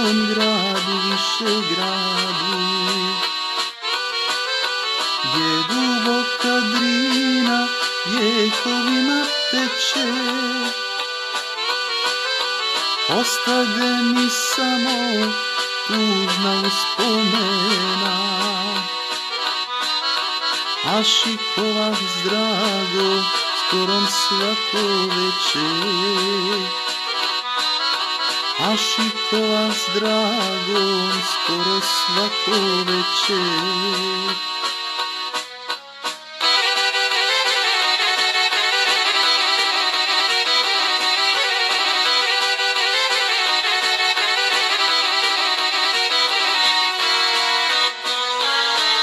svom gradu, Višegradu, gdje duboka Drina vjekovima teče. Ostade mi samo tužna uspomena, a šikovac drago skorom svako večer. A šikovac drago skoro svako večer.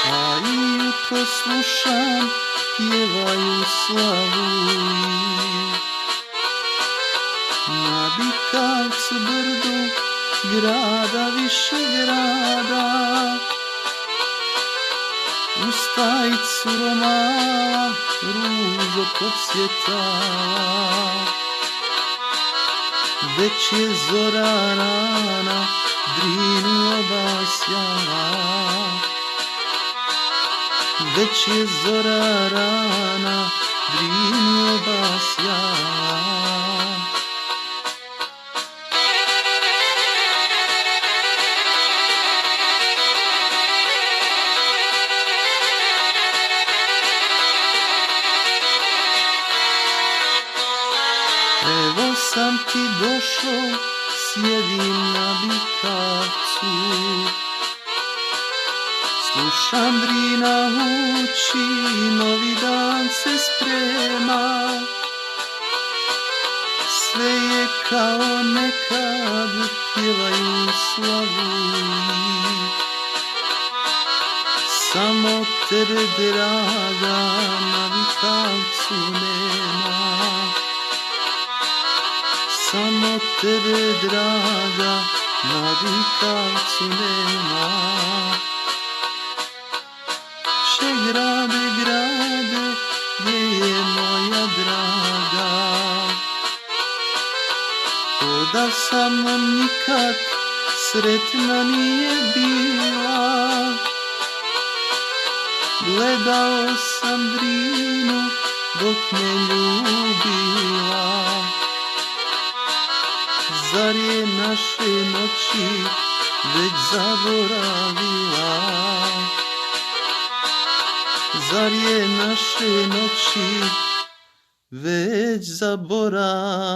A i jutro slušam, pjevaju slavuji. Na Bikavcu brdu, grada Višegrada, uz tajicu romala, ružo procvjetala. Već je zora rana, Drinu obasjala. Već je zora rana, Drinu obasjala. Evo sam ti došao, sjedim na Bikavcu. Slušam Drina uči, novi dan se sprema. Sve je kao nekad, pjevaju slavuji. Samo tebe, draga, na Bikavcu nema. Samo tebe, draga, na Bikavcu nema. Grade, grade, gdje je moja draga? Ko da sa mnom nikad sretna nije bila. Gledao sam Drinu dok me ljubila. Zar je naše noći već zaboravila? Zar je naše noći već zaboravila?